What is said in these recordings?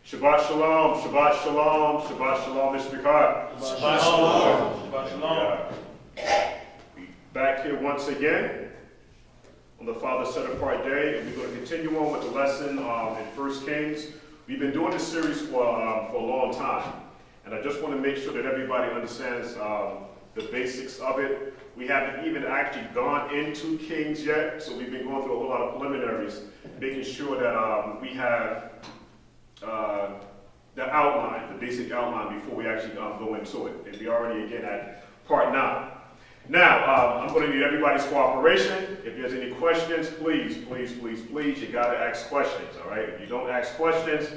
Shabbat shalom, Shabbat shalom, Shabbat shalom, Mr. Shabbat shalom. Shabbat shalom. We back here once again on the Father Set Apart Day, and we're going to continue on with the lesson in 1Kings. We've been doing this series for a long time, and I just want to make sure that everybody understands the basics of it. We haven't even actually gone into Kings yet, so we've been going through a whole lot of preliminaries, making sure that we have the outline, the basic outline, before we actually go into it. And we already, again, at part 9. Now, I'm going to need everybody's cooperation. If there's any questions, please, you got to ask questions, all right? If you don't ask questions,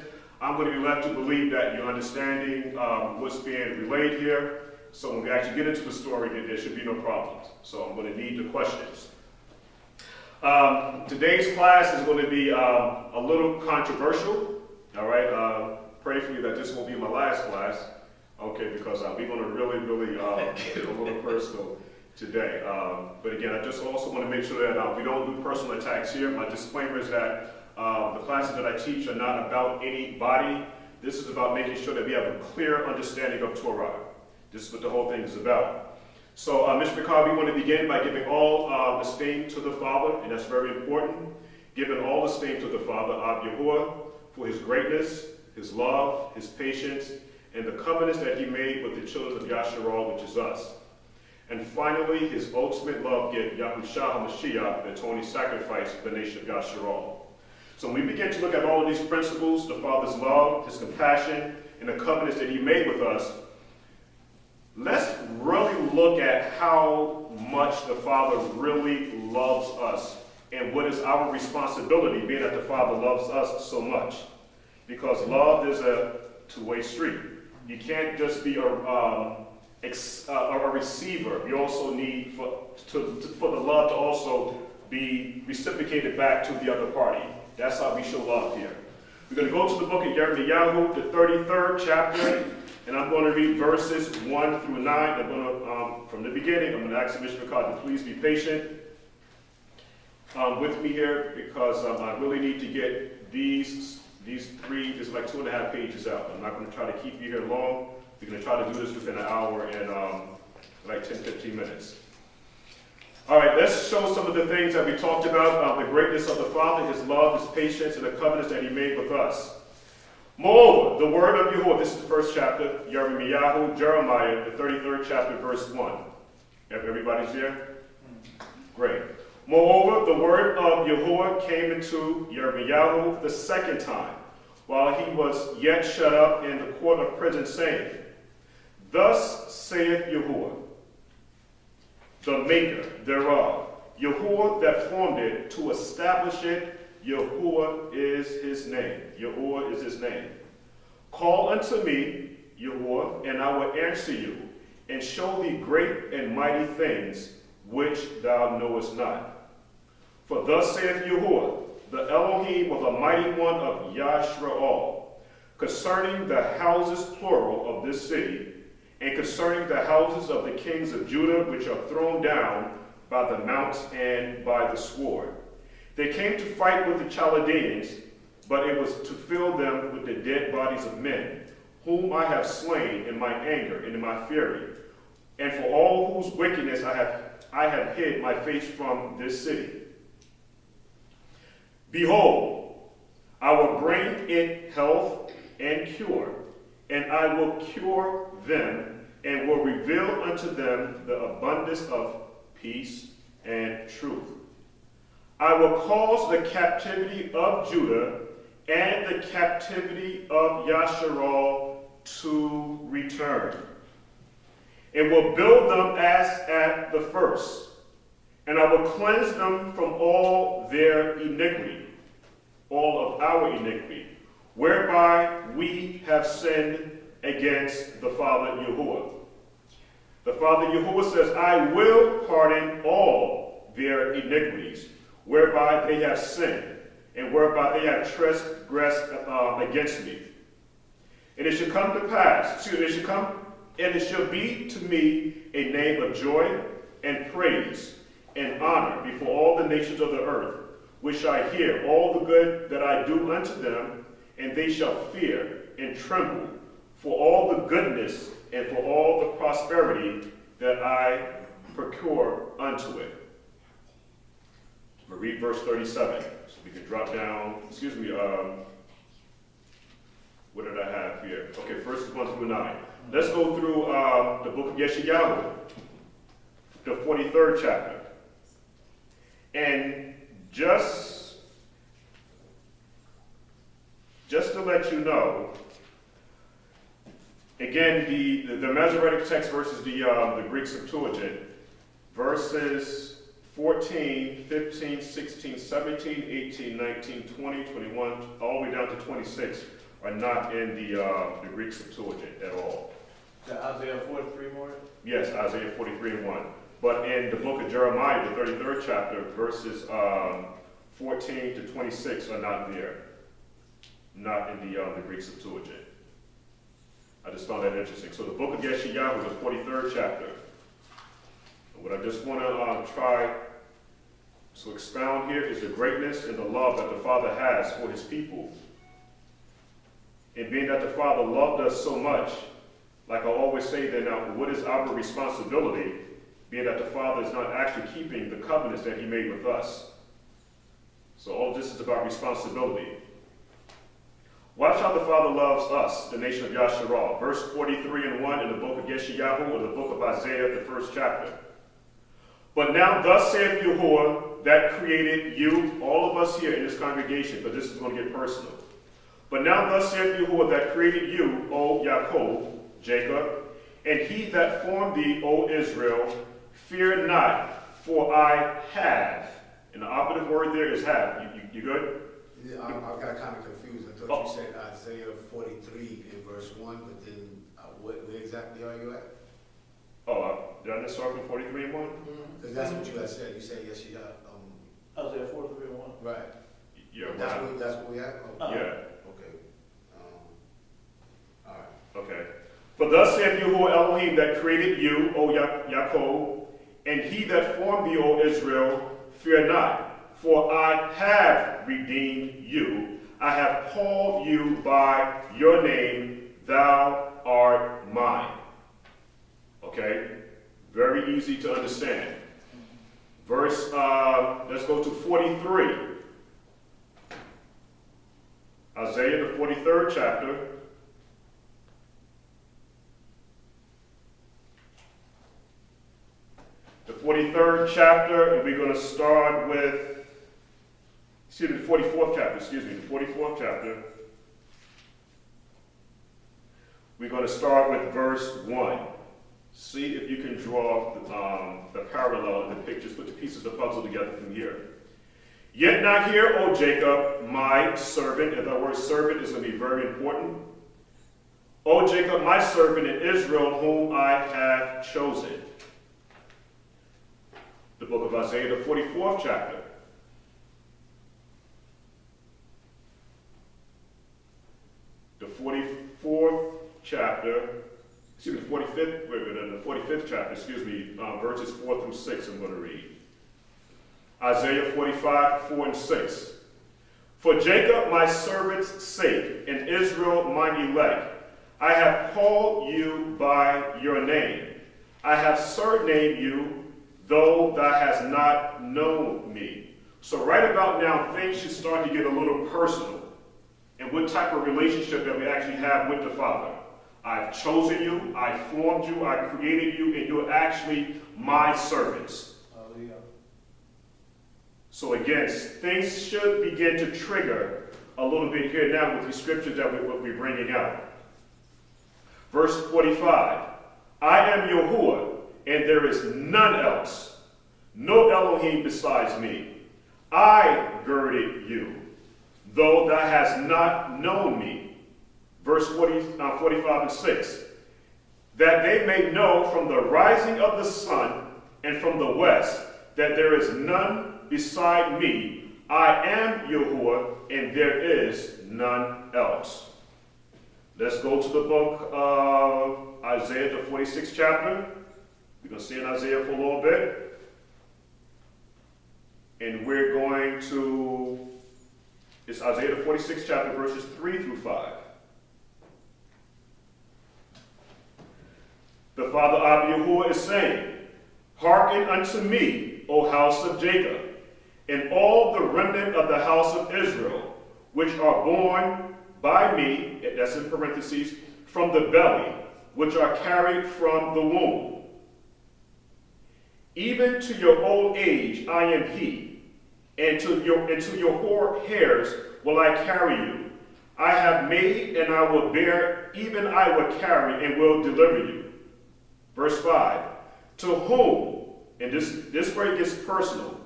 I'm going to be left to believe that you're understanding what's being relayed here. So when we actually get into the story, there should be no problems. So I'm going to need the questions. Today's class is going to be a little controversial. All right, pray for me that this won't be my last class, okay, because we're going to really get a little personal today. But again, I just also want to make sure that we don't do personal attacks here. My disclaimer is that the classes that I teach are not about anybody. This is about making sure that we have a clear understanding of Torah. This is what the whole thing is about. So, Mr. McCall, we want to begin by giving all esteem to the Father, and that's very important. Giving all esteem to the Father, Yahuah, for his greatness, his love, his patience, and the covenants that he made with the children of Yashra'al, which is us. And finally, his ultimate love gift, Yahusha, Mashiyach, the atoning sacrifice for the nation of Yashra'al. So when we begin to look at all of these principles, the Father's love, his compassion, and the covenants that he made with us, let's really look at how much the Father really loves us and what is our responsibility, being that the Father loves us so much. Because love is a two-way street. You can't just be a receiver. You also need for the love to also be reciprocated back to the other party. That's how we show love here. We're going to go to the book of Neyhemyah, the 33rd chapter, and I'm going to read verses 1 through 9. I'm going to, from the beginning, I'm going to ask Mr. McCall to please be patient with me here, because I really need to get these three, just like 2.5 pages out. I'm not going to try to keep you here long. We're going to try to do this within an hour and like 10-15 minutes. All right, let's show some of the things that we talked about, the greatness of the Father, his love, his patience, and the covenants that he made with us. Moreover, the word of Yahuah, this is the first chapter, Jeremiah, the 33rd chapter, verse 1. Everybody's there? Great. Moreover, the word of Yahuah came into Yirmiyahu the second time, while he was yet shut up in the court of prison, saying, Thus saith Yahuah, the maker thereof, Yahuah that formed it, to establish it, Yahuah is his name. Yahuah is his name. Call unto me, Yahuah, and I will answer you, and show thee great and mighty things which thou knowest not. For thus saith Yahuah, the Elohim of the mighty one of Yashra'al, concerning the houses plural of this city, and concerning the houses of the kings of Judah, which are thrown down by the mounts and by the sword. They came to fight with the Chaldeans, but it was to fill them with the dead bodies of men, whom I have slain in my anger and in my fury, and for all whose wickedness I have hid my face from this city. Behold, I will bring it health and cure, and I will cure them, and will reveal unto them the abundance of peace and truth. I will cause the captivity of Judah and the captivity of Yashra'al to return, and will build them as at the first, and I will cleanse them from all their iniquity, all of our iniquity, whereby we have sinned against the Father Yahuah. The Father Yahuah says, I will pardon all their iniquities, whereby they have sinned, and whereby they have transgressed against me. And it shall come to pass, and it shall be to me a name of joy and praise and honor before all the nations of the earth, which I hear all the good that I do unto them, and they shall fear and tremble for all the goodness and for all the prosperity that I procure unto it. We'll read verse 37. So we can drop down, what did I have here? Okay, verses 1 through 9. Let's go through the book of Yahuah, the 43rd chapter. And just to let you know, again, the Masoretic text versus the Greek Septuagint, verses 14, 15, 16, 17, 18, 19, 20, 21, all the way down to 26 are not in the Greek Septuagint at all. Is that Isaiah 43 more? Yes, Isaiah 43 and 1. But in the book of Jeremiah, the 33rd chapter, verses 14 to 26 are not there. Not in the Greek Septuagint. I just found that interesting. So the book of Yahuah, the 43rd chapter. What I just want to try to expound here is the greatness and the love that the Father has for his people. And being that the Father loved us so much, like I always say then, now, what is our responsibility, being that the Father is not actually keeping the covenants that he made with us? So all this is about responsibility. Watch how the Father loves us, the nation of Yashra'al. Verse 43 and 1 in the book of Yahuah, or the book of Isaiah, the 1st chapter. But now thus saith Yahuah, that created you, all of us here in this congregation, but this is going to get personal. But now thus saith Yahuah, that created you, O Yaakov, Jacob, and he that formed thee, O Israel, fear not, for I have. And the operative word there is have. You good? Yeah, I got kind of confused. I thought you said Isaiah 43 in verse 1, but then where exactly are you at? Did I just start from 43 and 1? Because that's what you had said. You said yes, you got. Isaiah 43 and 1. Right. Yeah. That's what we at? Oh. Yeah. Okay. All right. Okay. For thus saith Yahuah Elohim, that created you, O Yaakov, and he that formed thee, O Israel, fear not. For I have redeemed you. I have called you by your name. Thou art mine. Okay? Very easy to understand. Verse, let's go to 43. Isaiah, the 43rd chapter. The 43rd chapter, and we're going to start with, the 44th chapter, the 44th chapter. We're going to start with verse 1. See if you can draw the parallel in the pictures, put the pieces of the puzzle together from here. Yet not here, O Jacob, my servant, and the word servant is going to be very important. O Jacob, my servant, and Israel, whom I have chosen. The book of Isaiah, the 44th chapter. The 45th chapter, verses 4 through 6, I'm going to read. Isaiah 45, 4 and 6. For Jacob my servant's sake, and Israel mine elect, I have called you by your name. I have surnamed you, though thou hast not known me. So right about now, things should start to get a little personal. And what type of relationship that we actually have with the Father. I've chosen you, I formed you, I created you, and you're actually my servants. Hallelujah. So again, things should begin to trigger a little bit here now with the scriptures that we're bringing out. Verse 45, I am Yahuah, and there is none else, no Elohim besides me. I girded you, though thou hast not known me. Verse 45 and 6, that they may know from the rising of the sun and from the west that there is none beside me. I am Yahuah, and there is none else. Let's go to the book of Isaiah, the 46th chapter. We're going to stay in Isaiah for a little bit. And we're going to It's Isaiah the 46th chapter, verses 3 through 5. The Father of Yahuah is saying, Hearken unto me, O house of Jacob, and all the remnant of the house of Israel, which are born by me, that's in parentheses, from the belly, which are carried from the womb. Even to your old age I am he, and to your hoar hairs will I carry you. I have made and I will bear, even I will carry and will deliver you. Verse 5, to whom, and this where it gets personal,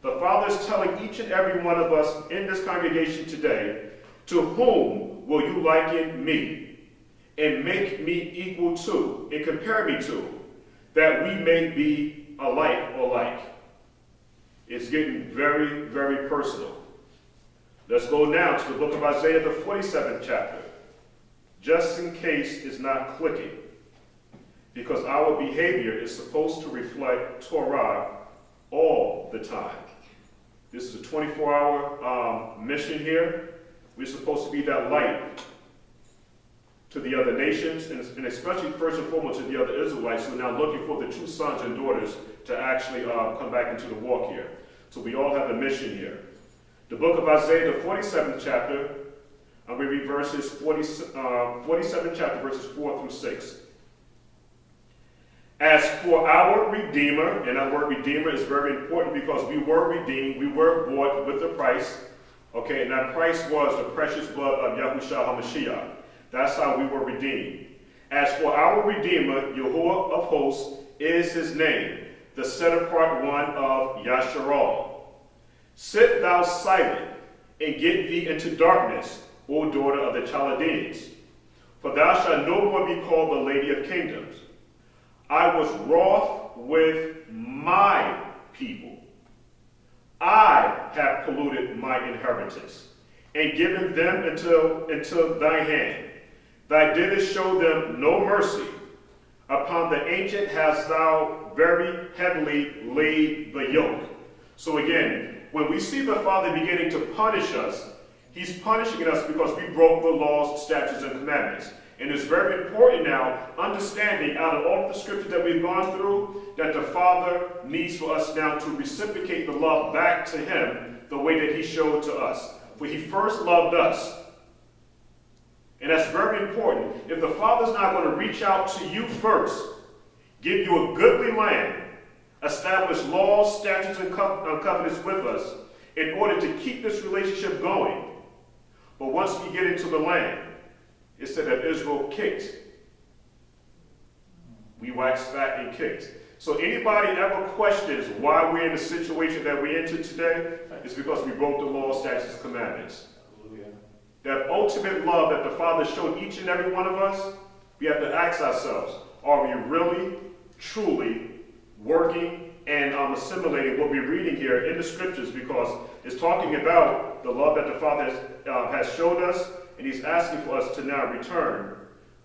the Father is telling each and every one of us in this congregation today, to whom will you liken me and make me equal to and compare me to, that we may be alike or like? It's getting very, very personal. Let's go now to the book of Isaiah, the 47th chapter, just in case it's not clicking, because our behavior is supposed to reflect Torah all the time. This is a 24-hour mission here. We're supposed to be that light to the other nations, and especially first and foremost to the other Israelites who are now looking for the true sons and daughters to actually come back into the walk here. So we all have a mission here. The book of Isaiah, the 47th chapter, I'm going to read verses 47th chapter, verses 4 through 6. As for our Redeemer, and that word Redeemer is very important because we were redeemed, we were bought with the price, okay, and that price was the precious blood of Yahusha Mashiyach. That's how we were redeemed. As for our Redeemer, Yahuah of hosts is his name, the set-apart one of Yashra'al. Sit thou silent, and get thee into darkness, O daughter of the Chaldeans. For thou shalt no more be called the Lady of Kingdoms. I was wroth with my people. I have polluted my inheritance, and given them into thy hand. Thou didst show them no mercy. Upon the ancient hast thou very heavily laid the yoke. So again, when we see the Father beginning to punish us, he's punishing us because we broke the laws, statutes, and commandments. And it's very important now, understanding out of all the scriptures that we've gone through, that the Father needs for us now to reciprocate the love back to him the way that he showed to us. For he first loved us. And that's very important. If the Father's not going to reach out to you first, give you a goodly land, establish laws, statutes, and covenants with us in order to keep this relationship going. But once we get into the land, it said that Israel kicked. We waxed fat and kicked. So anybody ever questions why we're in the situation that we entered today, it's because we broke the law, statutes, and commandments. Hallelujah. That ultimate love that the Father showed each and every one of us, we have to ask ourselves, are we really, truly working and assimilating what we're reading here in the scriptures? Because it's talking about the love that the Father has showed us, and he's asking for us to now return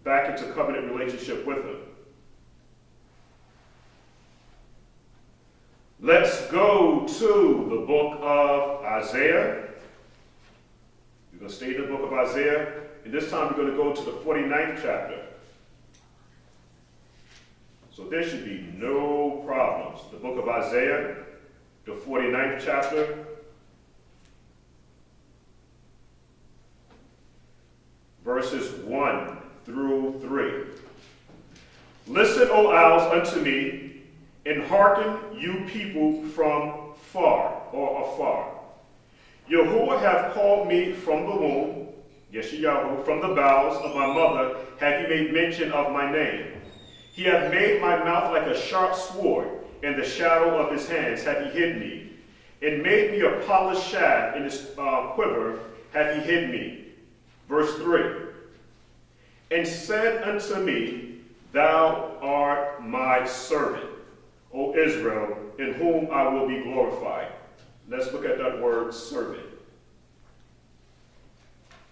back into covenant relationship with him. Let's go to the book of Isaiah. We're going to stay in the book of Isaiah, and this time we're going to go to the 49th chapter. So there should be no problems. The book of Isaiah, the 49th chapter, verses 1 through 3. Listen, O owls, unto me, and hearken, you people from far or afar. Yahuah hath called me from the womb, Yahusha, from the bowels of my mother hath he made mention of my name. He hath made my mouth like a sharp sword, and the shadow of his hands hath he hid me, and made me a polished shaft in his quiver hath he hid me. Verse 3. And said unto me, Thou art my servant, O Israel, in whom I will be glorified. Let's look at that word servant.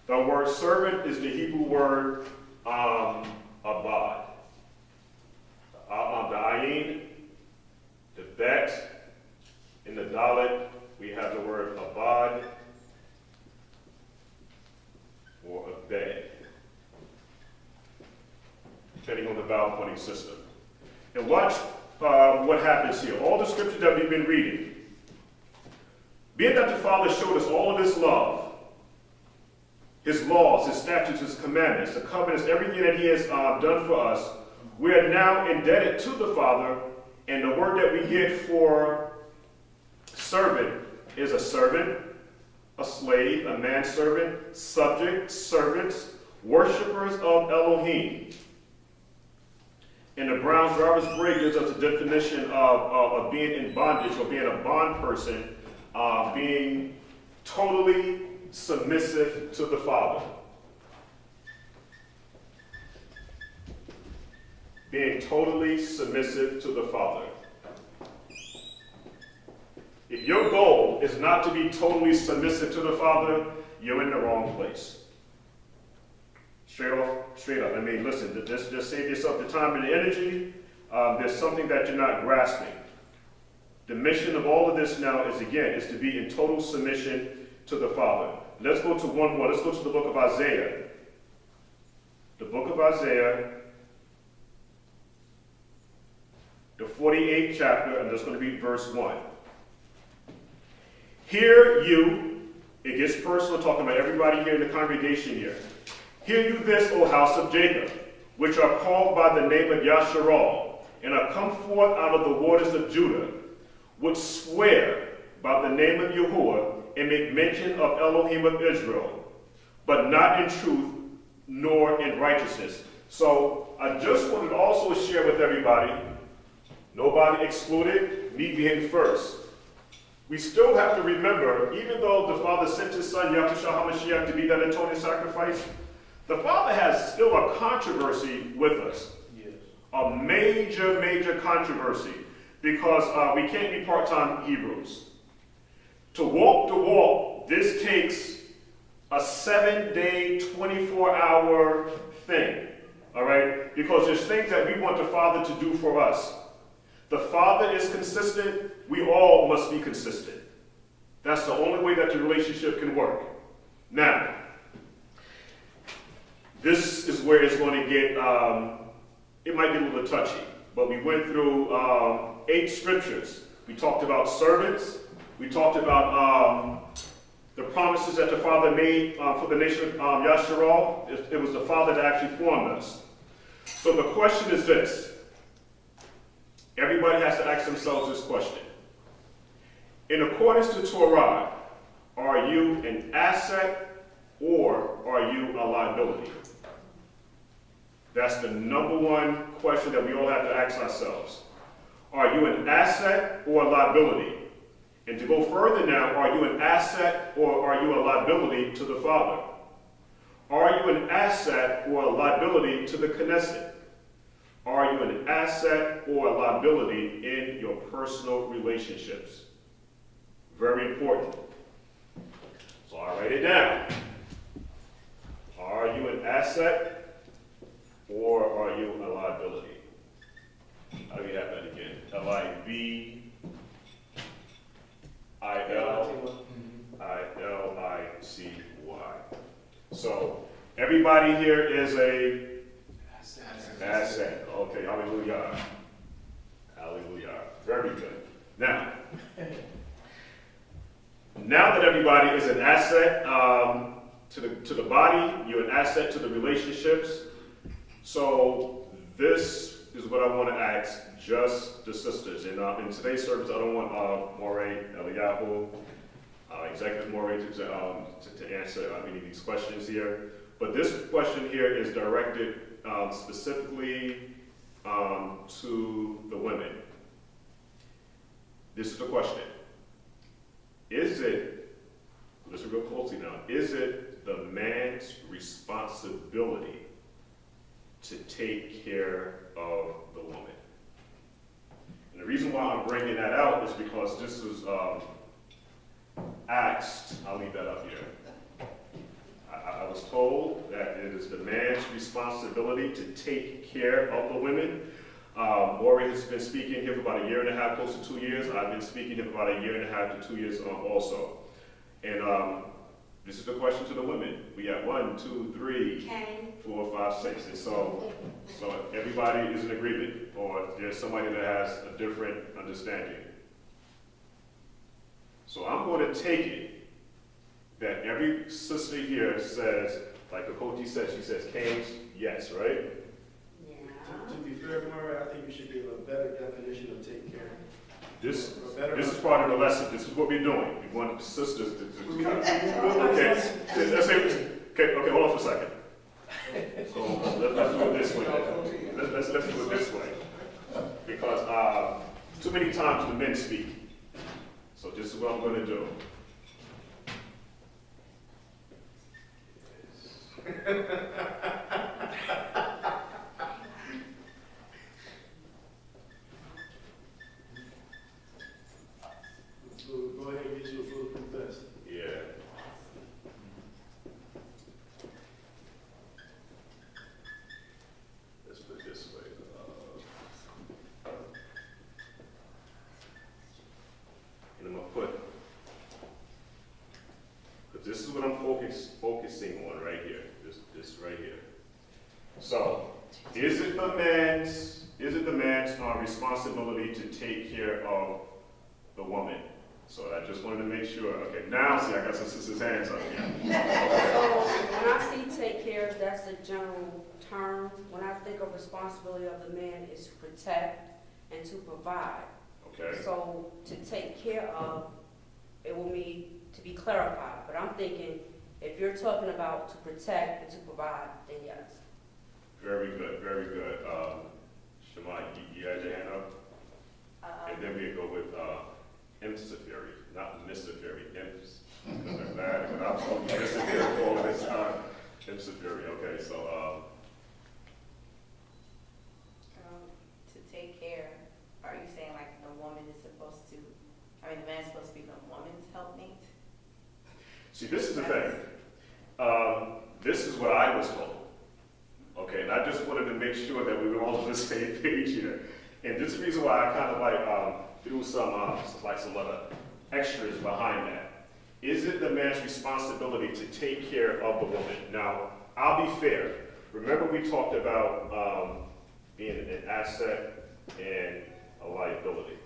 The word servant is the Hebrew word abad. The ayin, the bet, in the dalet, we have the word abad. or a bed, depending on the vowel pointing system. And watch what happens here. All the scriptures that we've been reading, being that the Father showed us all of His love, His laws, His statutes, His commandments, the covenants, everything that He has done for us, we are now indebted to the Father, and the word that we get for servant is a servant, a slave, a manservant, subject, servants, worshipers of Elohim. And the Brown's Driver's Brig gives us a definition of being in bondage or being a bond person, being totally submissive to the Father. Being totally submissive to the Father. If your goal is not to be totally submissive to the Father, you're in the wrong place. Straight up. I mean, listen, just save yourself the time and the energy. There's something that you're not grasping. The mission of all of this now is to be in total submission to the Father. Let's go to one more. Let's go to the book of Isaiah. The book of Isaiah, the 48th chapter, and that's going to be verse 1. Hear you, it gets personal, talking about everybody here in the congregation here. Hear you this, O house of Jacob, which are called by the name of Yashra'al, and are come forth out of the waters of Judah, which swear by the name of Yahuah, and make mention of Elohim of Israel, but not in truth, nor in righteousness. So I just wanted to also share with everybody, nobody excluded, me being first. We still have to remember, even though the Father sent His Son, Mashiyach, to be that atoning sacrifice, the Father has still a controversy with us. Yes. A major controversy, because we can't be part-time Hebrews. To walk the walk, this takes a 7-day, 24-hour thing, all right? Because there's things that we want the Father to do for us. The Father is consistent, we all must be consistent. That's the only way that the relationship can work. Now, this is where it's going to get, it might get a little touchy, but we went through 8 scriptures. We talked about servants, we talked about the promises that the Father made for the nation of Yashra'al. It was the Father that actually formed us. So the question is this. Everybody has to ask themselves this question. In accordance to Torah, are you an asset or are you a liability? That's the number one question that we all have to ask ourselves. Are you an asset or a liability? And to go further now, are you an asset or are you a liability to the Father? Are you an asset or a liability to the Knesset? Are you an asset or a liability in your personal relationships? Very important. So I write it down. Are you an asset or are you a liability? How do we have that again? Libilicy. So everybody here is a asset. Okay, hallelujah. Hallelujah. Very good. Now that everybody is an asset to the body, you're an asset to the relationships. So this is what I want to ask just the sisters. And in today's service, I don't want Moray, Yahuah, Executive Moray to answer any of these questions here. But this question here is directed specifically to the women. This is the question. Is it, listen real closely now, is it the man's responsibility to take care of the woman? And the reason why I'm bringing that out is because this was asked, I'll leave that up here. I was told that it is the man's responsibility to take care of the women. Maury has been speaking here for about 1.5 years, close to 2 years. I've been speaking here for about 1.5 years to 2 years also. And This is the question to the women. We have 1, 2, 3, 4, 5, 6. And so everybody is in agreement, or there's somebody that has a different understanding. So I'm going to take it that every sister here says, like Akoti said, she says, Kings, yes, right? Yeah. To be fair, Murray, I think you should give a better definition of take care. This is part of the lesson. This is what we're doing. We want the sisters to kind of, okay, let's say, okay, hold on for a second. So let's do it this way. Let's do it this way. Because too many times the men speak. So this is what I'm going to do. So go ahead and get you a full profess. Yeah. Let's put it this way. And I'm going to put, because this is what I'm focusing on right here. This right here. So, is it the man's responsibility to take care of the woman? So I just wanted to make sure. Okay, now see, I got some sisters' hands up here. So when I see take care, that's a general term. When I think of responsibility of the man is to protect and to provide. Okay. So to take care of, it will need to be clarified. But I'm thinking if you're talking about to protect and to provide, then yes. Very good, very good. Shema, you had your hand up? And then we go with Mr. Fury, not Mr. Fury, M's. Because I'm glad when I'm talking Mr. Fury for all this time. Mr. Fury, okay, so to take care, are you saying like the woman is supposed to, the man's supposed to be the woman's helpmate? see, this is the thing. This is what I was told. Okay, and I just wanted to make sure that we were all on the same page here. And this is the reason why I kind of threw some other extras behind that. Is it the man's responsibility to take care of the woman? Now, I'll be fair. Remember we talked about being an asset and a liability.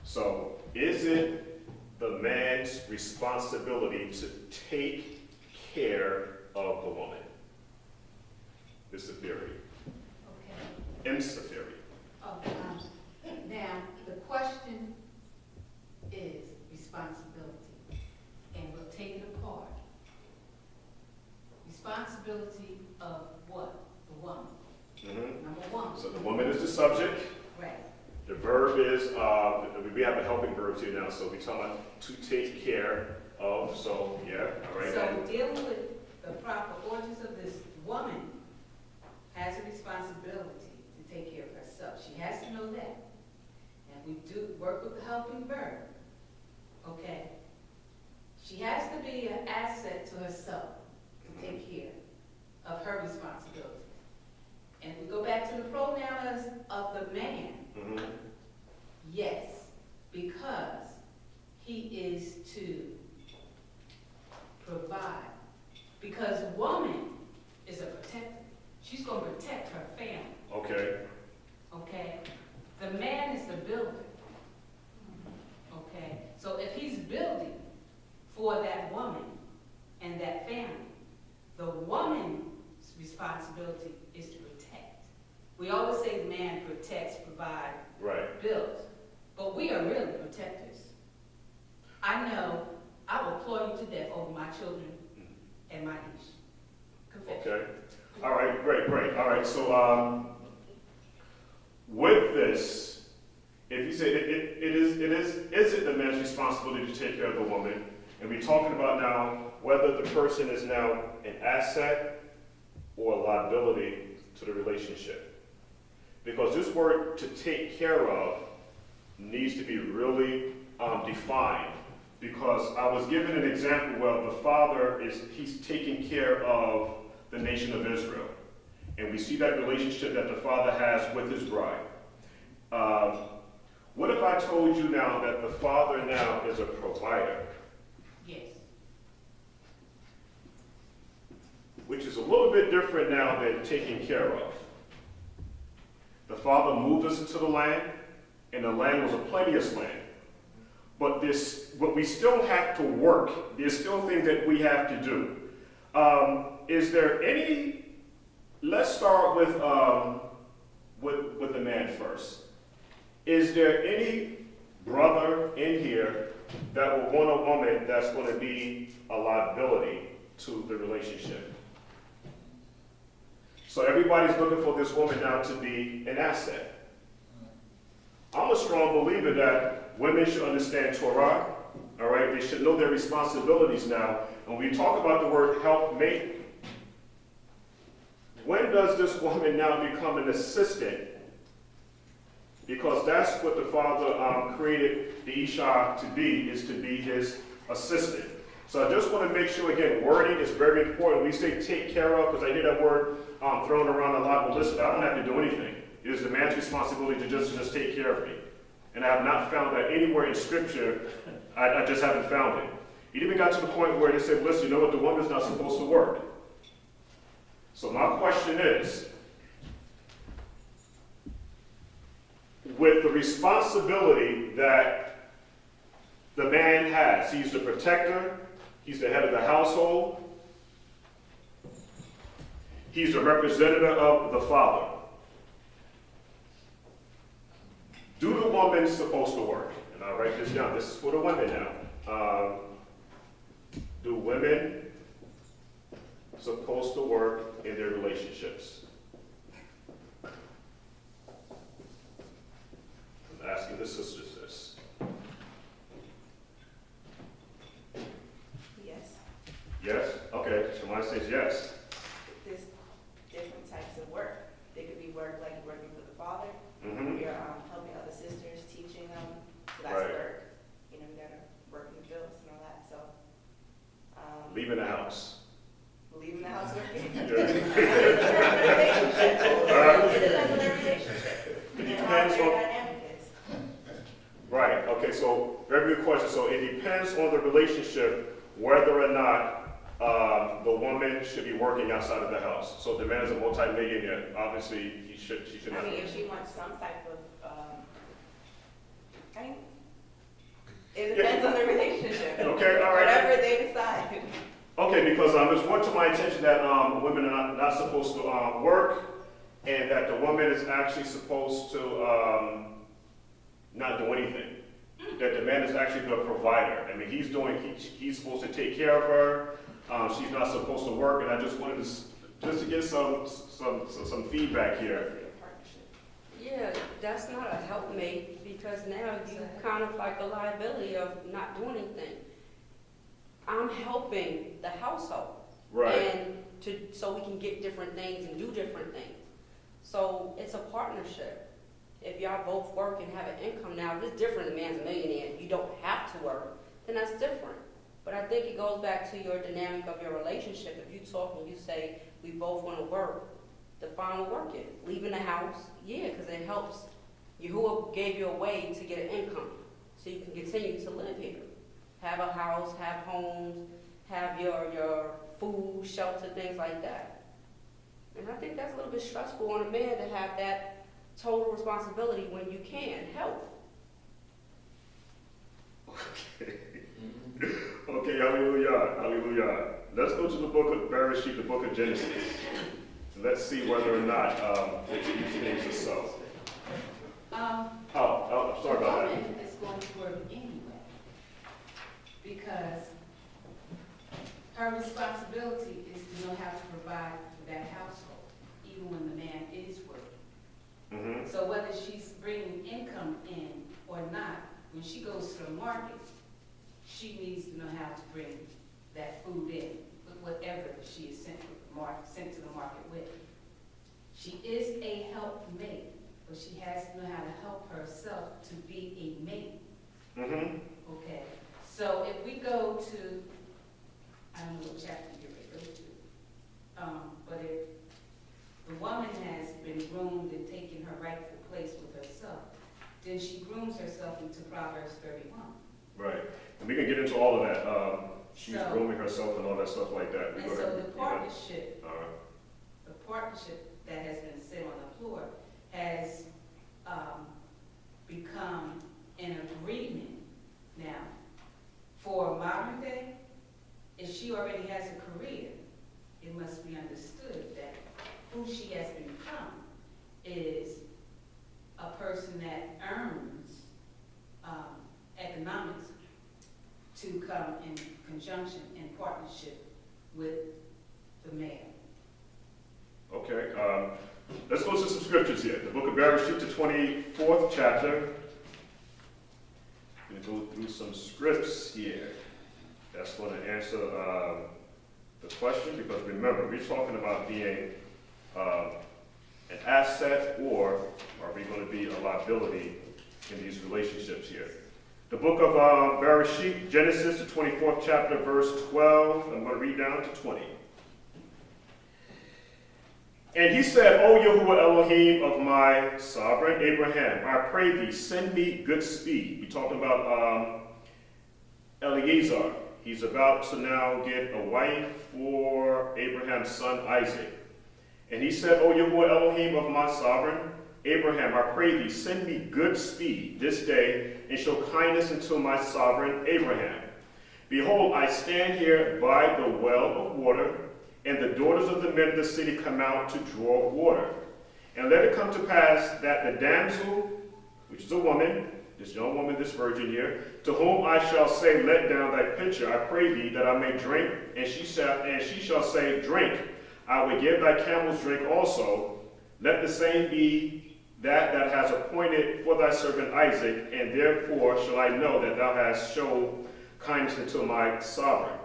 So, is it the man's responsibility to take care of the woman? This is a theory. Okay. Im's a theory. Now, the question is responsibility, and we'll take it apart. Responsibility of what? The woman. Mm-hmm. Number one. So the woman is the subject. Right. The verb is, we have the helping verbs here now, so we're talking about to take care of, so yeah, all right. So dealing with the proper origins of this woman has a responsibility to take care of herself. She has to know that. And we do work with the helping verb. Okay? She has to be an asset to herself to take care of her responsibilities. And if we go back to the pronouns of the man, Mm-hmm. yes, because he is to provide. Because a woman is a protector. She's going to protect her family. Okay. Okay? The man is the builder. Okay? So if he's building for that woman and that family, the woman's responsibility is to protect. We always say the man protects, provides, Right. builds. But we are really protectors. I know I will claw you to death over my children and my niece. Confession. Okay. All right, great. All right, so with this, if you say is it the man's responsibility to take care of the woman? And we're talking about now whether the person is now an asset or a liability to the relationship. Because this word to take care of needs to be really defined. Because I was given an example where the father he's taking care of the nation of Israel. And we see that relationship that the father has with his bride. What if I told you now that the father now is a provider, Yes. which is a little bit different now than taking care of? The father moved us into the land, and the land was a plenteous land. But we still have to work. There's still things that we have to do. Is there any? Let's start with the man first. Is there any brother in here that will want a woman that's going to be a liability to the relationship? So everybody's looking for this woman now to be an asset. I'm a strong believer that women should understand Torah, all right? They should know their responsibilities now. And when we talk about the word helpmate, when does this woman now become an assistant? Because that's what the father created the Isha to be, is to be his assistant. So I just want to make sure, again, wording is very important. We say take care of, because I hear that word thrown around a lot. Well, listen, I don't have to do anything. It is the man's responsibility to just take care of me. And I have not found that anywhere in Scripture. I just haven't found it. It even got to the point where they said, listen, you know what, the woman's not supposed to work. So my question is, with the responsibility that the man has, he's the protector, he's the head of the household, he's the representative of the father. Do the women supposed to work? And I'll write this down. This is for the women now. Do women supposed to work in their relationships? I'm asking the sisters this. Yes. Yes? Okay, so mine says yes. There's different types of work. They could be work like working for the father. Mm-hmm. You're helping other sisters, teaching them. So that's Right. work. You know, you gotta work in the fields and all that. So Leaving the house. leaving the house working. Yeah. It depends on their relationship. It And how depends their on. dynamic is. Right, okay, so very good question. So it depends on the relationship whether or not the woman should be working outside of the house. So if the man is a multi-millionaire, obviously she should I not. mean, if she wants some type of, it depends on the relationship. Okay, all right. Whatever they decide. Okay, because it's brought to my attention that women are not supposed to work, and that the woman is actually supposed to not do anything. That the man is actually the provider. I mean, he's supposed to take care of her. She's not supposed to work, and I just wanted to get some feedback here. Yeah, that's not a helpmate, because now you kind of like a liability of not doing anything. I'm helping the household. Right. And so we can get different things and do different things. So it's a partnership. If y'all both work and have an income now, if it's different, the man's a millionaire, you don't have to work, then that's different. But I think it goes back to your dynamic of your relationship. If you talk and you say, we both want to work, define what work is. Leaving the house, yeah, because it helps. Yahuah gave you a way to get an income so you can continue to live here. Have a house, have homes, have your food, shelter, things like that. And I think that's a little bit stressful on a man to have that total responsibility when you can help. Okay, hallelujah, hallelujah. Let's go to the book of Bereshit, the book of Genesis. Let's see whether or not these things are so. I'm sorry about that. The woman is going to work anyway, because her responsibility is to know how to provide for that household, even when the man is working. Mm-hmm. So whether she's bringing income in or not, when she goes to the market, she needs to know how to bring that food in with whatever she is sent to the market with. She is a helpmate, but she has to know how to help herself to be a mate. Mm-hmm. Okay, so if we go to, I don't know what chapter you're ready to go to, but if the woman has been groomed and taken her rightful place with herself, then she grooms herself into Proverbs 31. Right. And we can get into all of that. She's So- grooming herself and all that stuff like that. And so the partnership, All right. the partnership that has been set on the floor has become an agreement now. For modern day, if she already has a career, it must be understood that who she has become is a person that earns economics to come in conjunction, in partnership with the male. Okay. Let's go to some scriptures here. The book of Bereshit, the 24th chapter. I'm going to go through some scripts here. That's going to answer the question, because remember, we're talking about being an asset, or are we going to be a liability in these relationships here? The book of Bereshit, Genesis, the 24th chapter, verse 12. I'm going to read down to 20. And he said, O Yahuah Elohim of my sovereign Abraham, I pray thee, send me good speed. We're talking about Eliezer. He's about to now get a wife for Abraham's son Isaac. And he said, O Yahuah Elohim of my sovereign Abraham, I pray thee, send me good speed this day, and show kindness unto my sovereign Abraham. Behold, I stand here by the well of water, and the daughters of the men of the city come out to draw water. And let it come to pass that the damsel, which is a woman, this young woman, this virgin here, to whom I shall say, let down thy pitcher, I pray thee, that I may drink, and she shall say, drink. I will give thy camels drink also. Let the same be that has appointed for thy servant Isaac, and therefore shall I know that thou hast shown kindness unto my sovereign.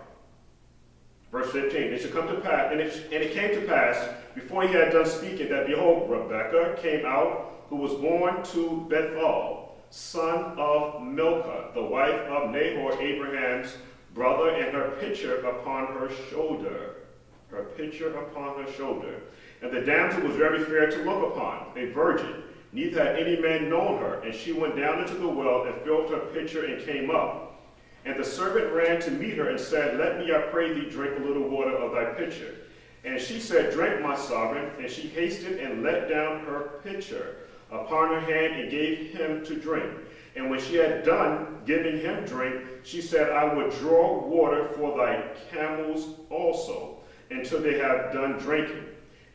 Verse 15, it shall come to pass, and it came to pass, before he had done speaking, that behold, Rebekah came out, who was born to Bethuel, son of Milcah, the wife of Nahor, Abraham's brother, and her pitcher upon her shoulder. Her pitcher upon her shoulder. And the damsel was very fair to look upon, a virgin, neither had any man known her. And she went down into the well and filled her pitcher and came up. And the servant ran to meet her and said, let me, I pray thee, drink a little water of thy pitcher. And she said, drink, my sovereign. And she hasted and let down her pitcher upon her hand and gave him to drink. And when she had done giving him drink, she said, I would draw water for thy camels also, until they have done drinking.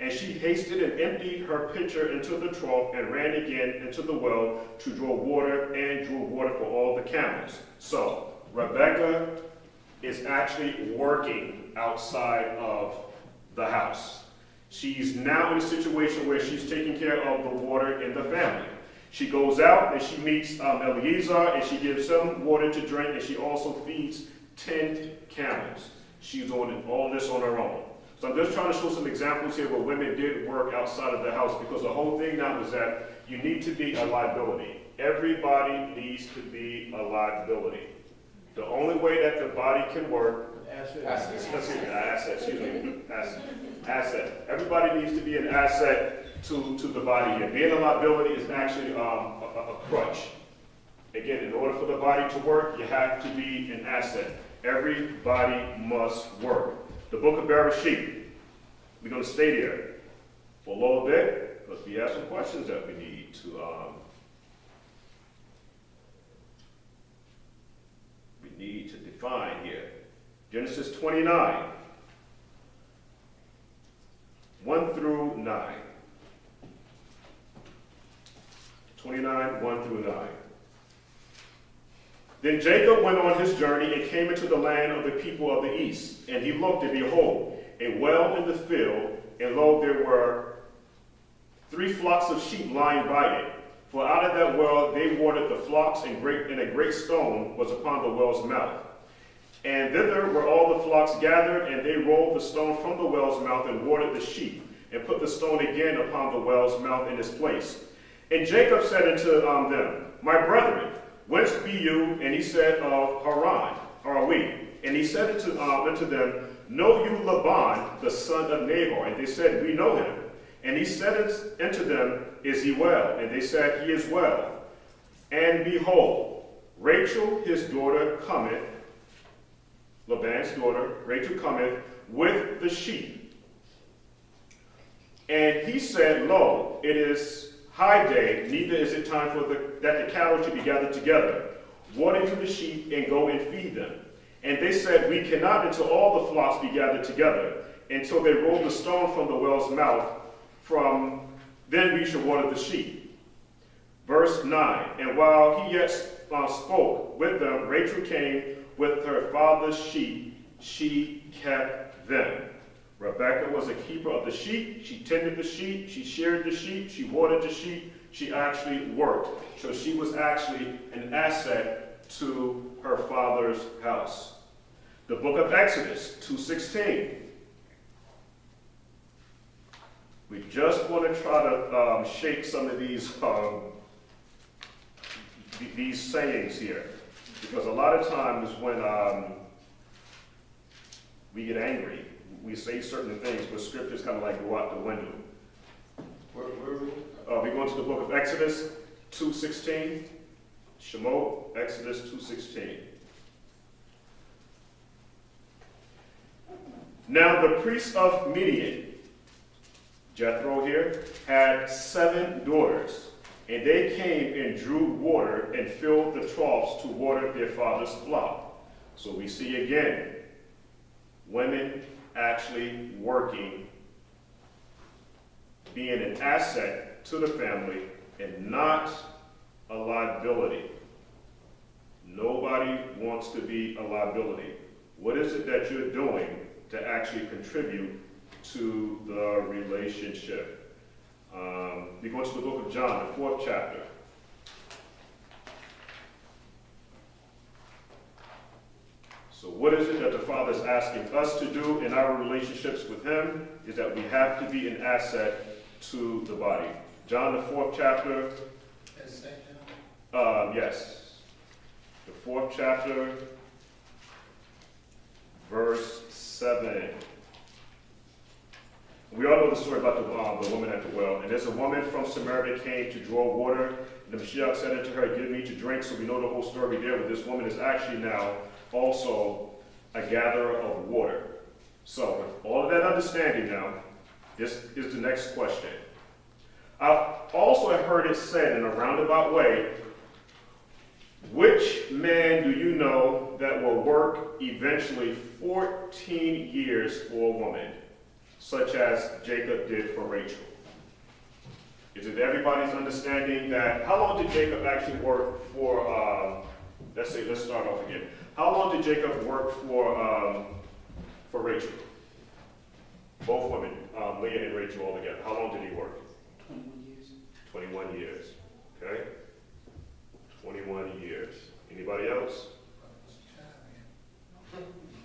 And she hasted and emptied her pitcher into the trough and ran again into the well to draw water, and drew water for all the camels. So Rebekah is actually working outside of the house. She's now in a situation where she's taking care of the water in the family. She goes out and she meets Eliezer, and she gives him water to drink, and she also feeds 10 camels. She's doing all this on her own. So I'm just trying to show some examples here where women did work outside of the house, because the whole thing now is that you need to be a liability. Everybody needs to be a liability. The only way that the body can work, asset. Everybody needs to be an asset to the body here. Being a liability is actually a crutch. Again, in order for the body to work, you have to be an asset. Everybody must work. The book of Bereshit, we're going to stay there for a little bit, because we have some questions that we need to define here. Genesis 29, 1 through 9. 29, 1 through 9. Then Jacob went on his journey and came into the land of the people of the east. And he looked, and behold, a well in the field, and lo, there were 3 flocks of sheep lying by it. For out of that well they watered the flocks, and a great stone was upon the well's mouth. And thither were all the flocks gathered, and they rolled the stone from the well's mouth, and watered the sheep, and put the stone again upon the well's mouth in its place. And Jacob said unto them, My brethren, whence be you? And he said, Of Haran are we. And he said unto them, Know you Laban, the son of Nahor? And they said, We know him. And he said unto them, Is he well? And they said, He is well. And behold, Rachel his daughter cometh, Laban's daughter, Rachel cometh with the sheep. And he said, Lo, it is high day, neither is it time that the cattle should be gathered together. Water you the sheep, and go and feed them. And they said, We cannot until all the flocks be gathered together, until they roll the stone from the well's mouth, then we shall water the sheep. Verse 9, and while he yet spoke with them, Rachel came with her father's sheep. She kept them. Rebekah was a keeper of the sheep. She tended the sheep. She sheared the sheep. She watered the sheep. She actually worked. So she was actually an asset to her father's house. The book of Exodus 2:16. We just want to try to shake some of these sayings here, because a lot of times when we get angry, we say certain things, but scriptures kind of like go out the window. Where are we? We're going to the book of Exodus 2:16. Shemot, Exodus 2:16. Now the priest of Midian, Jethro here, had 7 daughters, and they came and drew water and filled the troughs to water their father's flock. So we see again, women actually working, being an asset to the family and not a liability. Nobody wants to be a liability. What is it that you're doing to actually contribute to the relationship? We go to the book of John, the 4th chapter. So what is it that the Father is asking us to do in our relationships with Him? Is that we have to be an asset to the body. John, the 4th chapter. Yes. The 4th chapter, verse 7. We all know the story about the woman at the well. And there's a woman from Samaria came to draw water. And the Mashiyach said unto her, Give me to drink. So we know the whole story there. But this woman is actually now also a gatherer of water. So with all of that understanding now, this is the next question. I also have heard it said in a roundabout way, which man do you know that will work eventually 14 years for a woman, such as Jacob did for Rachel? Is it everybody's understanding that, how long did Jacob actually work for, let's start off again. How long did Jacob work for Rachel? Both women, Leah and Rachel all together. How long did he work? 21 years. 21 years, okay? 21 years. Anybody else?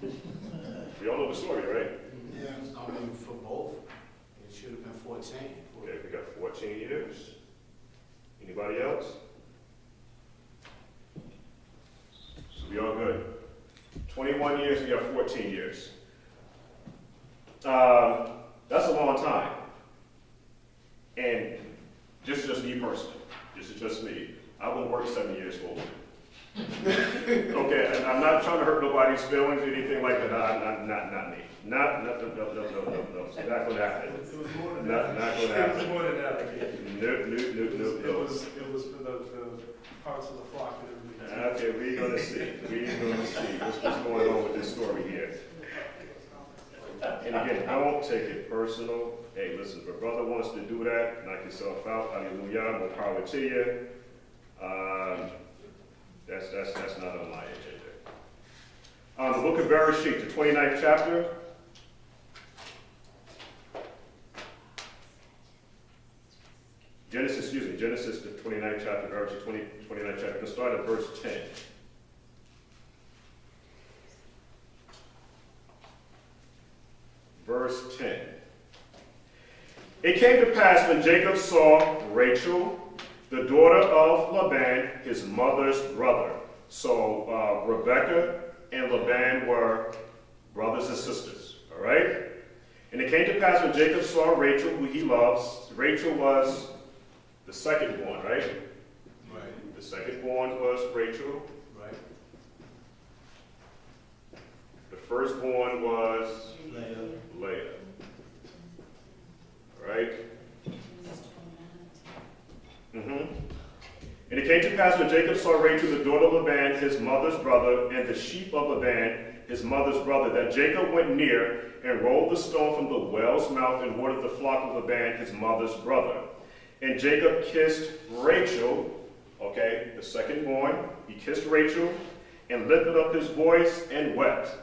We all know the story, right? Yeah, I mean, for both, it should have been 14. Okay, we got 14 years. Anybody else? So we all good. 21 years, we got 14 years. That's a long time. And this is just me personally. This is just me. I wouldn't work 7 years for a woman. Okay, I'm not trying to hurt nobody's feelings or anything like that. Not me. No. Not going to happen. It was more than Not that. going to It was happen. more than that again. No. It was for the parts of the flock and everything. Okay, we're going to see. What's going on with this story here. And again, don't take it personal. Hey, listen, if a brother wants to do that, knock yourself out. Hallelujah. More power to you. That's not on my agenda. The book of Bereshit, the 29th chapter. Genesis, the 29th chapter, Bereshit, 29th chapter. Let's start at verse 10. Verse 10. It came to pass when Jacob saw Rachel, the daughter of Laban, his mother's brother. So Rebekah and Laban were brothers and sisters, all right? And it came to pass when Jacob saw Rachel, who he loves. Rachel was the second born, right? Right. The second born was Rachel. Right. The firstborn was Leah. Leah. Right? And it came to pass when Jacob saw Rachel, the daughter of Laban, his mother's brother, and the sheep of Laban, his mother's brother, that Jacob went near and rolled the stone from the well's mouth and watered the flock of Laban, his mother's brother. And Jacob kissed Rachel, okay, the second born. He kissed Rachel and lifted up his voice and wept.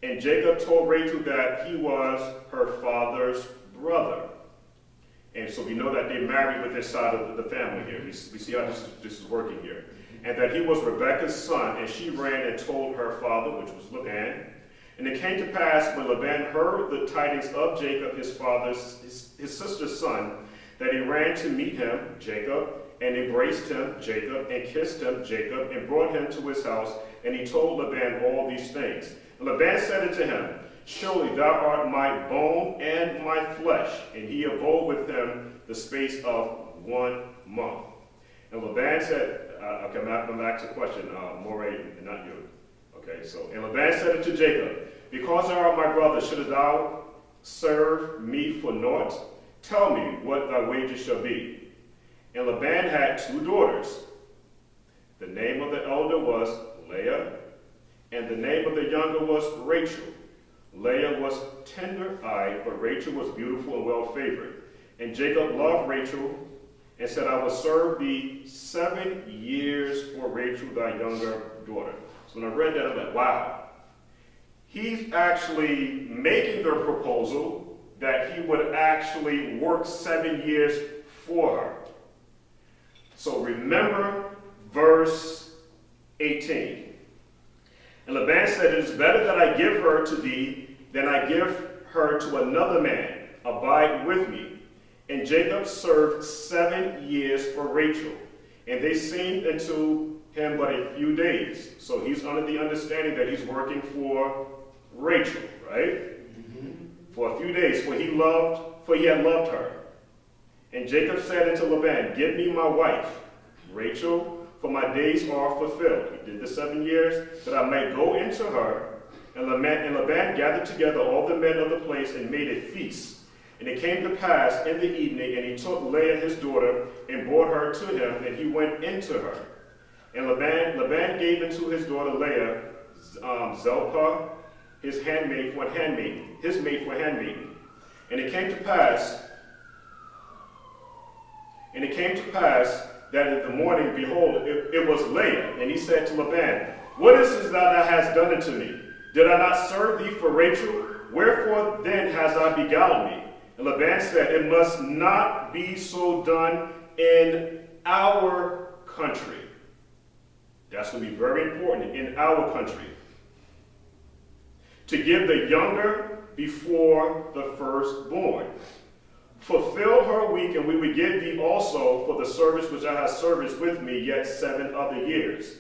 And Jacob told Rachel that he was her father's brother. And so we know that they married with this side of the family here. We see how this is working here. And that he was Rebekah's son, and she ran and told her father, which was Laban. And it came to pass when Laban heard the tidings of Jacob, his father's, his sister's son, that he ran to meet him, Jacob, and embraced him, Jacob, and kissed him, Jacob, and brought him to his house. And he told Laban all these things. And Laban said unto him, Surely thou art my bone and my flesh. And he abode with him the space of 1 month. And Laban said, okay, I'm back to the question, Moray, not you. Okay, so, and Laban said unto Jacob, Because thou art my brother, shouldst thou serve me for naught? Tell me what thy wages shall be. And Laban had 2 daughters. The name of the elder was Leah, and the name of the younger was Rachel. Leah was tender-eyed, but Rachel was beautiful and well-favored. And Jacob loved Rachel, and said, I will serve thee 7 years for Rachel, thy younger daughter. So when I read that, I'm like, wow. He's actually making the proposal that he would actually work 7 years for her. So remember verse 18. And Laban said, It is better that I give her to thee than I give her to another man. Abide with me. And Jacob served 7 years for Rachel, and they seemed unto him but a few days. So he's under the understanding that he's working for Rachel, right? For a few days, for he had loved her. And Jacob said unto Laban, Give me my wife, Rachel, for my days are fulfilled. He did the 7 years, that I might go into her. And Laban gathered together all the men of the place and made a feast. And it came to pass in the evening, and he took Leah his daughter, and brought her to him, and he went into her. And Laban gave unto his daughter Leah Zilpah, his handmaid for handmaiden, his maid for handmaiden. And it came to pass that in the morning, behold, it was Leah. And he said to Laban, What is this thou hast done unto me? Did I not serve thee for Rachel? Wherefore then hast thou beguiled me? And Laban said, It must not be so done in our country. That's going to be very important, in our country. To give the younger before the firstborn. Fulfill her week, and we would give thee also for the service which thou hast serviced with me yet 7 other years.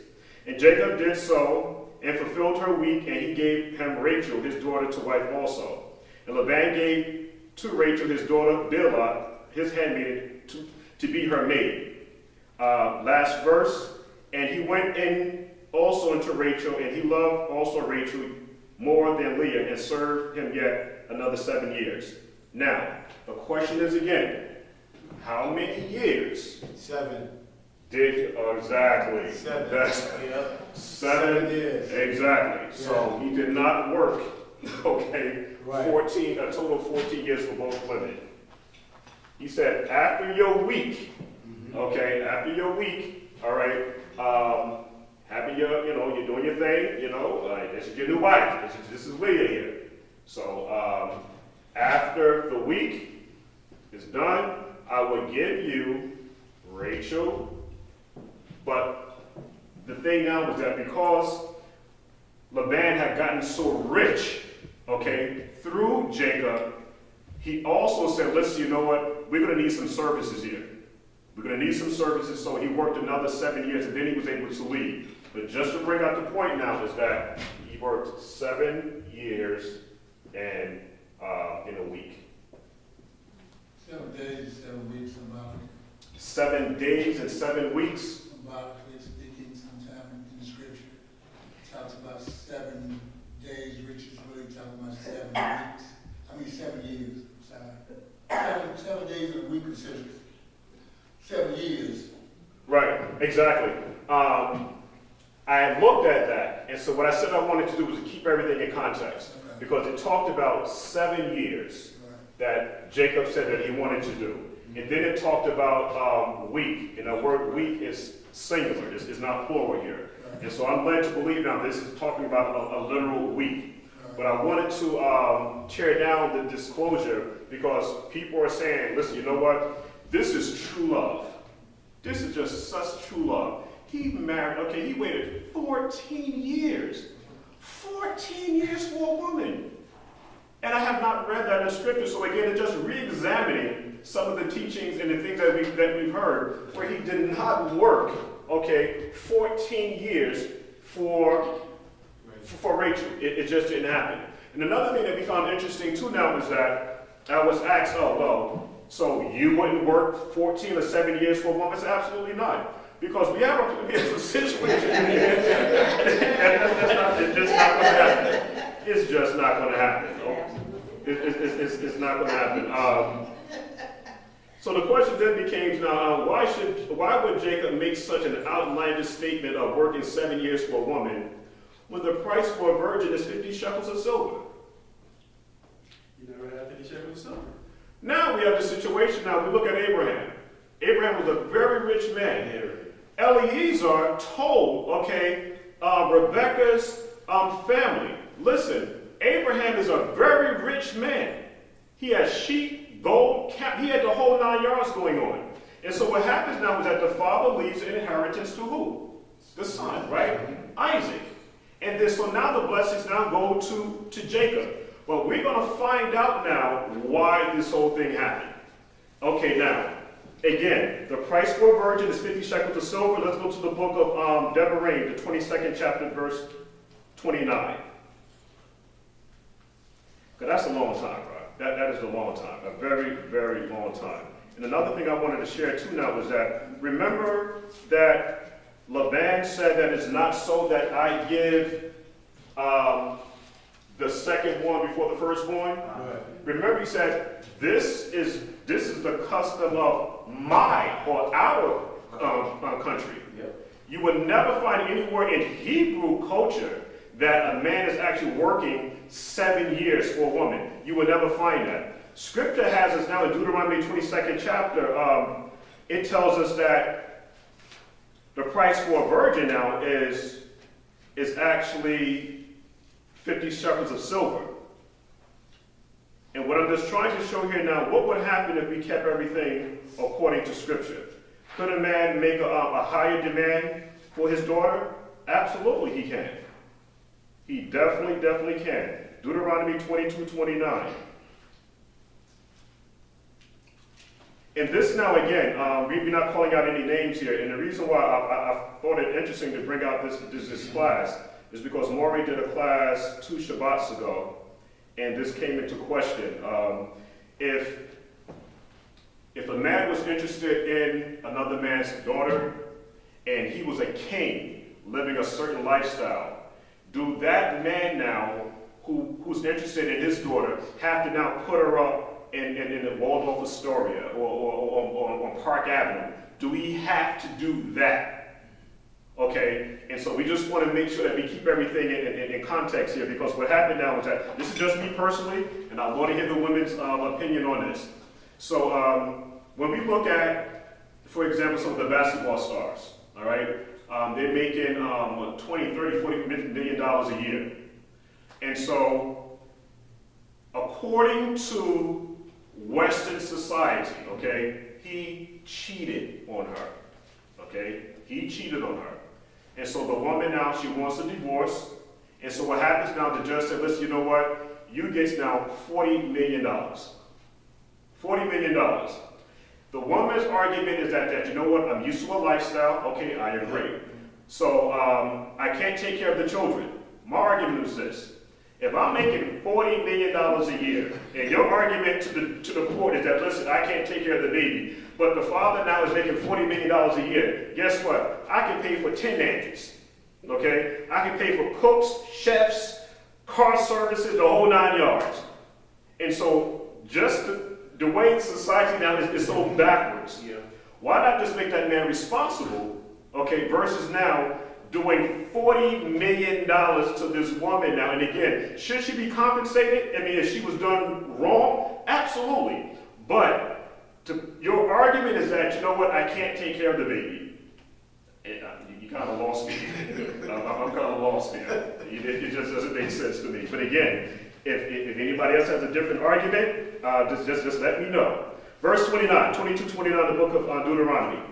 And Jacob did so, and fulfilled her week, and he gave him Rachel, his daughter, to wife also. And Laban gave to Rachel his daughter Bilhah, his handmaiden, to be her maid. Last verse. And he went in also unto Rachel, and he loved also Rachel more than Leah, and served him yet another 7 years. Now, the question is again, how many years 7. did exactly? 7. That's Yep. 7 years. Exactly. Yeah. So he did not work, okay, Right. 14, a total of 14 years for both women. He said, after your week, okay, after your week, all right, having your, you're doing your thing, this is your new wife. This is Leah here. So after the week is done, I will give you Rachel. But the thing now was that because Laban had gotten so rich, okay, through Jacob, he also said, listen, you know what? We're going to need some services here. We're going to need some services. So he worked another 7 years, and then he was able to leave. But just to bring out the point now is that he worked 7 years and in a week. 7 days, 7 weeks, about 7 days and 7 weeks. symbolically speaking, sometime in the scripture, it talks about 7 days, which is really talking about 7 weeks. 7 years, sorry. 7 days in a week considered 7 years. Right, exactly. I looked at that, and so what I said I wanted to do was to keep everything in context, Okay. because it talked about 7 years Right. that Jacob said that he wanted to do. And then it talked about week, and the word week is singular, it's not plural here. Right. And so I'm led to believe now this is talking about a literal week. But I wanted to tear down the disclosure, because people are saying, listen, you know what? This is true love. This is just such true love. He married, okay, he waited 14 years. 14 years for a woman. And I have not read that in scripture. So again, it's just re-examining some of the teachings and the things that we've heard, where he did not work, okay, 14 years for Rachel. It just didn't happen. And another thing that we found interesting too now is that I was asked, oh, well, so you wouldn't work 14 or 7 years for a woman? I said, absolutely not. Because we have a situation. It's just not going to happen. It's just not going to happen. It's not going to happen. So the question then becomes now, why would Jacob make such an outlandish statement of working 7 years for a woman when the price for a virgin is 50 shekels of silver? You never had 50 shekels of silver. Now we have the situation. Now we look at Abraham. Abraham was a very rich man. Eliezer told, Rebekah's family, listen, Abraham is a very rich man. He has sheep, gold, he had the whole 9 yards going on. And so what happens now is that the father leaves an inheritance to who? The son, right? Isaac. And then so now the blessings now go to Jacob. But we're going to find out now why this whole thing happened. Okay, now, again, the price for a virgin is 50 shekels of silver. Let's go to the book of Devarim, the 22nd chapter, verse 29. Because that's a long time, right? That is a long time, a very, very long time. And another thing I wanted to share too now was that, remember that Laban said that it's not so that I give the second one before the firstborn. Right. Remember, he said, this is the custom of my or our country. Yep. You would never find anywhere in Hebrew culture that a man is actually working 7 years for a woman. You would never find that. Scripture has us now in Deuteronomy 22nd chapter. It tells us that the price for a virgin now is actually 50 shekels of silver. And what I'm just trying to show here now, what would happen if we kept everything according to Scripture? Could a man make a higher demand for his daughter? Absolutely he can. He definitely can. Deuteronomy 22:29. And this now again, we're not calling out any names here, and the reason why I thought it interesting to bring out this class is because Maury did a class 2 Shabbats ago, and this came into question. If a man was interested in another man's daughter, and he was a king living a certain lifestyle, do that man now, who's interested in his daughter, have to now put her up in the Waldorf Astoria or on Park Avenue? Do we have to do that? Okay, and so we just want to make sure that we keep everything in context here, because what happened now is that, this is just me personally, and I want to hear the women's opinion on this. So when we look at, for example, some of the basketball stars, all right, they're making 20, 30, 40 million dollars a year. And so, according to Western society, okay, he cheated on her, okay? He cheated on her. And so the woman now, she wants a divorce. And so what happens now, the judge said, listen, you know what? You get now $40 million. $40 million. The woman's argument is that, you know what, I'm used to a lifestyle. Okay, I agree. So I can't take care of the children. My argument is this. If I'm making $40 million a year, and your argument to the court is that, listen, I can't take care of the baby, but the father now is making $40 million a year, guess what? I can pay for 10 nannies, okay? I can pay for cooks, chefs, car services, the whole 9 yards. And so just the way society now is so backwards. Yeah. Why not just make that man responsible, okay, versus now doing $40 million to this woman now? And again, should she be compensated? I mean, if she was done wrong, absolutely. But your argument is that, you know what, I can't take care of the baby. You kind of lost me. I'm kind of lost there. It just doesn't make sense to me. But again, if anybody else has a different argument, just let me know. Verse 29, 22, 29, the book of Deuteronomy.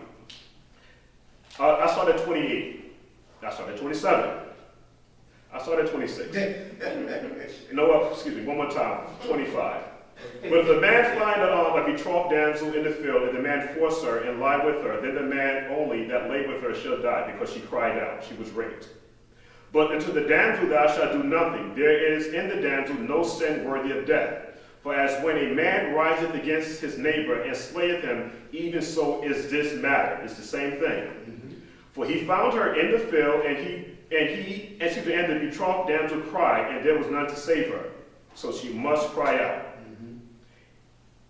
I started at 28. I started at 27. I started at 26. No, excuse me, one more time. 25. But if the man find a betrothed damsel in the field, and the man force her and lie with her, then the man only that lay with her shall die, because she cried out, she was raped. But unto the damsel thou shalt do nothing. There is in the damsel no sin worthy of death. For as when a man riseth against his neighbor and slayeth him, even so is this matter. It's the same thing. Mm-hmm. For he found her in the field, and the betrothed damsel cried, and there was none to save her. So she must cry out. Mm-hmm.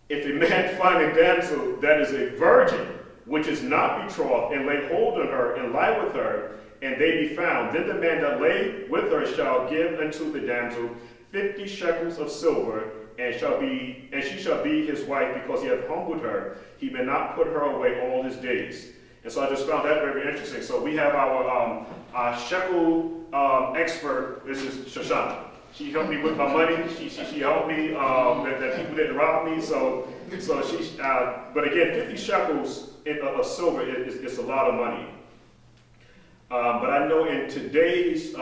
If a man find a damsel that is a virgin, which is not betrothed, and lay hold on her, and lie with her, and they be found, then the man that lay with her shall give unto the damsel 50 shekels of silver, and she shall be his wife, because he hath humbled her. He may not put her away all his days. And so I just found that very interesting. So we have our shekel expert. This is Shoshana. She helped me with my money. She helped me that people didn't rob me. So she. But again, 50 shekels of silver is a lot of money. But I know in today's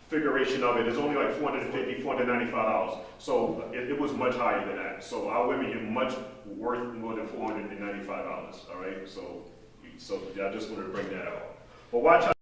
figuration of it is only like $450, $495. So it was much higher than that. So our women get much worth more than $495. All right. So I just wanted to bring that out. But watch how